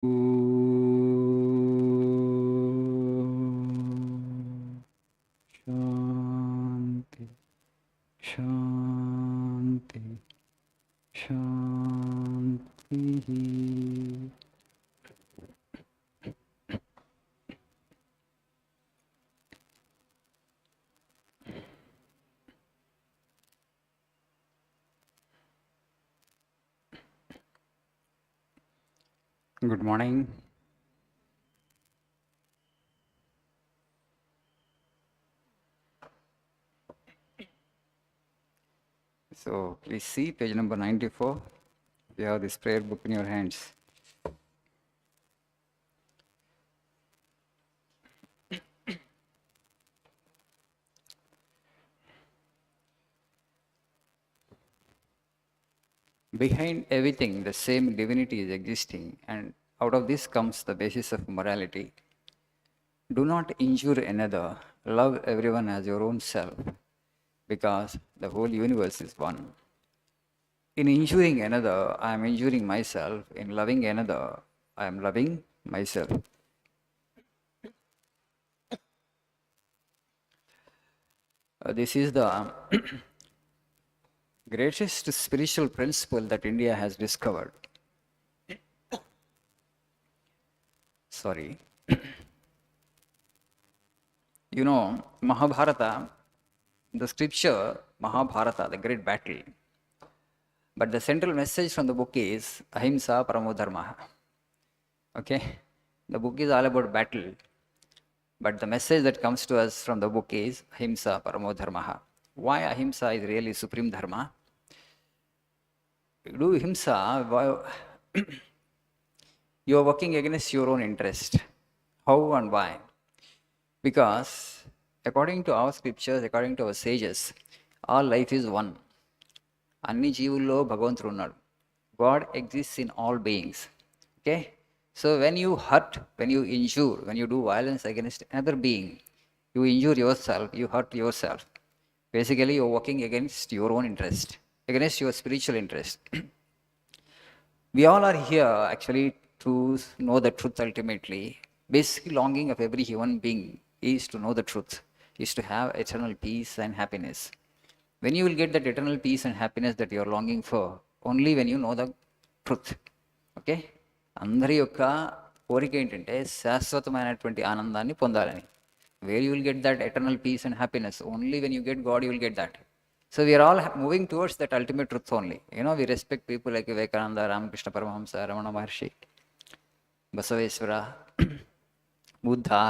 Shanti, Shanti, Shanti. Good morning. So please see page number 94. You have this prayer book in your hands. Behind everything, the same divinity is existing, and out of this comes the basis of morality. Do not injure another, love everyone as your own self, because the whole universe is one. In injuring another, I am injuring myself. In loving another, I am loving myself. This is the greatest spiritual principle that India has discovered. Sorry. You know, Mahabharata, the scripture, Mahabharata, the great battle. But the central message from the book is Ahimsa Paramo Dharma. Okay? The book is all about battle. But the message that comes to us from the book is Ahimsa Paramo Dharma. Why Ahimsa is really supreme dharma? You do Ahimsa, you are working against your own interest. How and why? Because according to our scriptures, according to our sages, all life is one. అన్ని జీవుల్లో భగవంతుడు ఉన్నాడు. God exists in all beings. Okay? So when you hurt, when you injure, when you do violence against another being, you injure yourself, you hurt yourself. Basically, you're working against your own interest, against your spiritual interest. We all are here actually to know the truth ultimately. Basic longing of every human being is to know the truth, is to have eternal peace and happiness. When you will get that eternal peace and happiness that you are longing for, only when you know the truth. Okay? అందరి యొక్క కోరిక ఏంటంటే శాశ్వతమైనటువంటి ఆనందాన్ని పొందాలని. Where you will get that eternal peace and happiness? Only when you get God, you will get that. So we are all moving towards that ultimate truth only. You know, we respect people like Vivekananda, Ramakrishna Paramahamsa, Ramana Maharshi, Basaveswara, Buddha,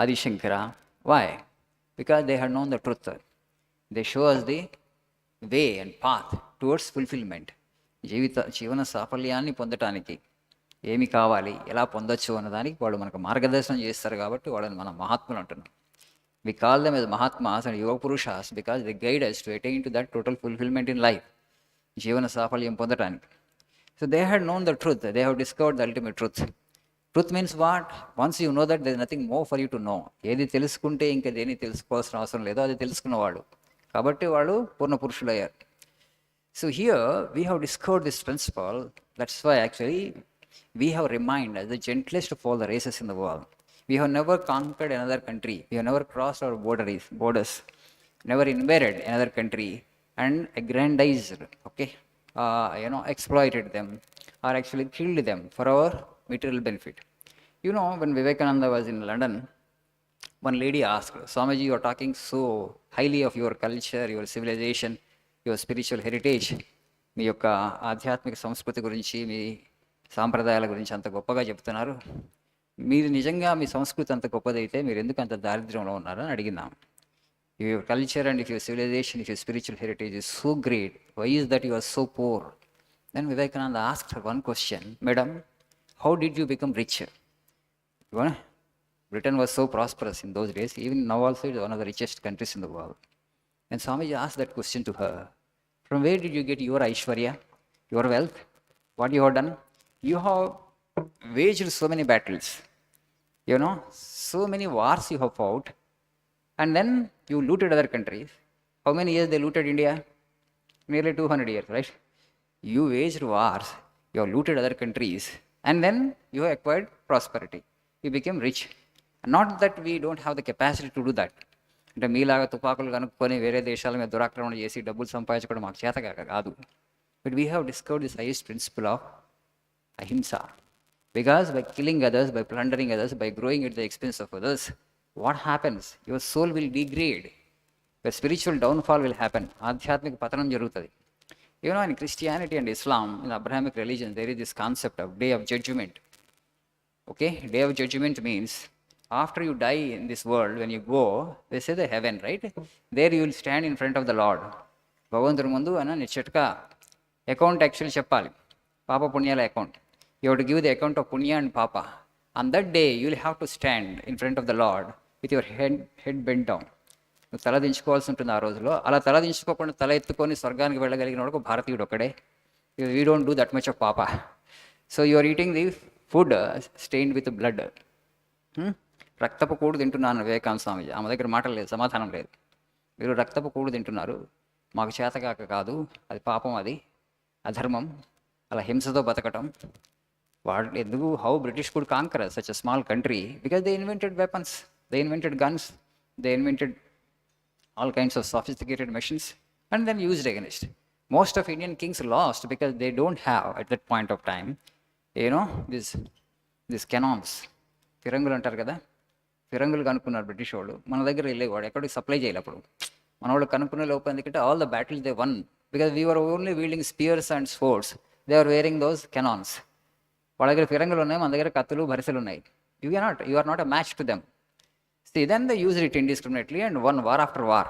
Adi Shankara. Why? Because they had known the truth. They show us the way and path towards fulfillment. జీవన సాఫల్యాన్ని పొందటానికి ఏమి కావాలి, ఎలా పొందొచ్చు అన్నదానికి వాళ్ళు మనకు మార్గదర్శనం చేస్తారు కాబట్టి వాళ్ళని మనం మహాత్ములు అంటున్నాం. We call them as Mahatmas and Yoga Purushas because they guide us to attain to that total fulfillment in life. జీవన సాఫల్యం పొందటానికి. So they had known the truth. They have discovered the ultimate truth. Truth means what? Once you know that, there is nothing more for you to know. ఏది తెలుసుకుంటే ఇంకా దేని తెలుసుకోవాల్సిన అవసరం లేదో అది తెలుసుకున్నవాడు కాబట్టి వాళ్ళు పూర్ణ పురుషులు అయ్యారు. So here we have discovered this principle. That's why actually we have remained as the gentlest of all the races in the world. We have never conquered another country. We have never crossed our borders, never invaded another country and aggrandized, okay, exploited them or actually killed them for our material benefit. You know, when Vivekananda was in London, one lady asked, Swamiji, you are talking so highly of your culture, your civilization, your spiritual heritage. మీ యొక్క ఆధ్యాత్మిక సంస్కృతి గురించి, మీ సాంప్రదాయాల గురించి అంత గొప్పగా చెప్తున్నారు. మీరు నిజంగా మీ సంస్కృతి అంత గొప్పదైతే మీరు ఎందుకు అంత దారిద్ర్యంలో ఉన్నారని అడిగిందాం. Your culture and if your civilization, if your spiritual heritage is so great, why is that you are so poor? Then Vivekananda asked her one question, Madam, how did you become rich? Britain was so prosperous in those days, even now also it is one of the richest countries in the world. And Swamiji asked that question to her, from where did you get your Aishwarya, your wealth? What you have done? You have waged so many battles, you know, so many wars you have fought, and then you looted other countries. How many years they looted India? Nearly 200 years, right? You waged wars, you have looted other countries, And then you acquired prosperity. You became rich. Not that we don't have the capacity to do that. అంటే మీలాగా తుపాకులు కనుక్కొని వేరే దేశాల మీద దురాక్రమణ చేసి డబ్బులు సంపాదించుకోవడం మాకు చేతగాక కాదు. But we have discovered this highest principle of ahimsa. Because by killing others, by plundering others, by growing at the expense of others, what happens? Your soul will degrade. Your spiritual downfall will happen. ఆధ్యాత్మిక పతనం జరుగుతుంది. You know, in Christianity and Islam, in Abrahamic religion, there is this concept of day of judgment. Okay, day of judgment means after you die in this world, when you go, they say the heaven, right? There you will stand in front of the Lord. భగవంతుడి ముందు అని నిశ్చటగా account actually చెప్పాలి, పాప పుణ్యాల account. You have to give the account of punya and papa. On that day, you will have to stand in front of the Lord with your head bent down. నువ్వు తల దించుకోవాల్సి ఉంటుంది ఆ రోజులో. అలా తల దించుకోకుండా తల ఎత్తుకొని స్వర్గానికి వెళ్ళగలిగిన వాడు భారతీయుడు ఒక్కడే. We don't do that much of పాప. So you are eating the food stained with blood. రక్తపు కూడు తింటున్నాను వివేకానంద స్వామి. ఆమె దగ్గర మాటలు లేదు, సమాధానం లేదు. మీరు రక్తపు కూడు తింటున్నారు, మాకు చేతగాక కాదు, అది పాపం, అది అధర్మం, అలా హింసతో బతకటం. వాళ్ళు ఎందుకు, how British could conquer such a small country? Because they invented weapons, they invented guns, they invented all kinds of sophisticated machines and then used against. Most of Indian kings lost because they don't have at that point of time, you know, these cannons. ఫిరంగులు అంటారు కదా, ఫిరంగులు కనుక్కున్నారు British వాళ్ళు. మన దగ్గర వెళ్ళేవాడు, ఎక్కడికి supply చేయాలి. అప్పుడు మన వాళ్ళు కనుక్కునే లోపు ఎందుకంటే all the battles they won because we were only wielding spears and sports. They are wearing those cannons. వాళ్ళ దగ్గర ఫిరంగులు ఉన్నాయి, మన దగ్గర కత్తులు భరిసెలు ఉన్నాయి. You are not a match to them. See, then they used it indiscriminately and won war after war.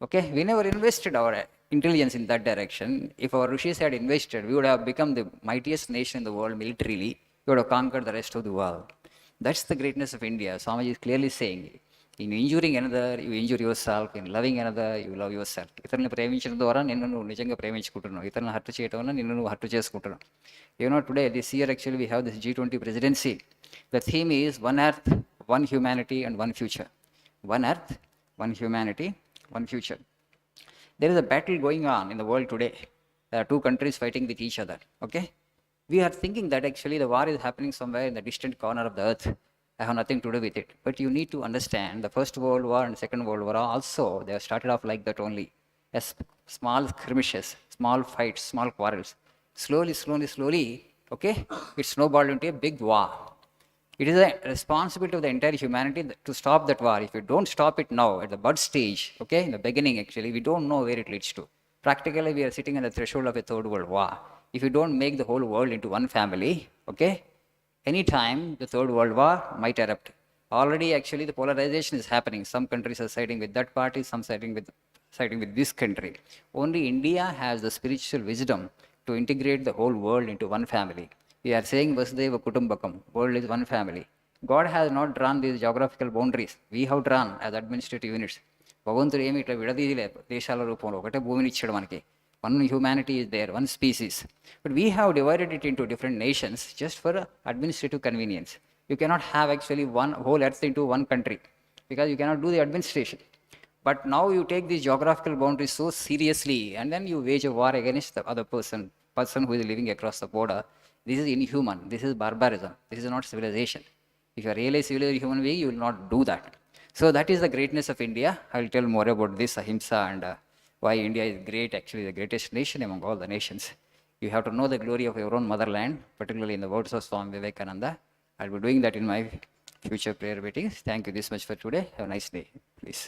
Okay, we never invested our intelligence in that direction. If our rishis had invested, we would have become the mightiest nation in the world militarily. We would have conquered the rest of the world. That's the greatness of India. Swamiji is clearly saying, in injuring another, you injure yourself. In loving another, you love yourself. ఇతరులను ప్రేమించడం ద్వారా నిన్ను నువ్వు నిజంగా ప్రేమించుకుంటున్నావు. ఇతరులను hurt చేయడం వల్ల నిన్ను నువ్వు హర్ట్ చేసుకుంటున్నావు. You know, today, this year actually we have this G20 presidency. The theme is One Earth, One Humanity and One Future. One Earth, One Humanity, One Future. There is a battle going on in the world today. There are two countries fighting with each other. Okay? We are thinking that actually the war is happening somewhere in the distant corner of the earth. I have nothing to do with it. But you need to understand the First World War and Second World War also, they have started off like that only. As small skirmishes, small fights, small quarrels. Slowly, okay? It snowballed into a big war. It is a responsibility of the entire humanity to stop that war. If you don't stop it now, at the bud stage, okay, in the beginning actually, we don't know where it leads to. Practically, we are sitting on the threshold of a third world war. If you don't make the whole world into one family, okay, anytime the third world war might erupt. Already actually the polarization is happening. Some countries are siding with that party, some siding with this country. Only India has the spiritual wisdom to integrate the whole world into one family. We are saying Vasudeva Kutumbakam, world is one family. God has not drawn these geographical boundaries. We have drawn as administrative units. భగవంతుడు ఏమి ఇట్లా విడదీయలేదు దేశాల రూపంలో, ఒకటే భూమిని ఇచ్చాడు మనకి. One humanity is there, one species. But we have divided it into different nations just for administrative convenience. You cannot have actually one whole earth into one country because you cannot do the administration. But now you take these geographical boundaries so seriously and then you wage a war against the other person who is living across the border. This is inhuman. This is barbarism. This is not civilization. If you are really a civilized human being, you will not do that. So that is the greatness of India. I will tell more about this ahimsa and why India is great, actually the greatest nation among all the nations. You have to know the glory of your own motherland, particularly in the words of Swami Vivekananda. I will be doing that in my future prayer meetings. Thank you this much for today. Have a nice day, please.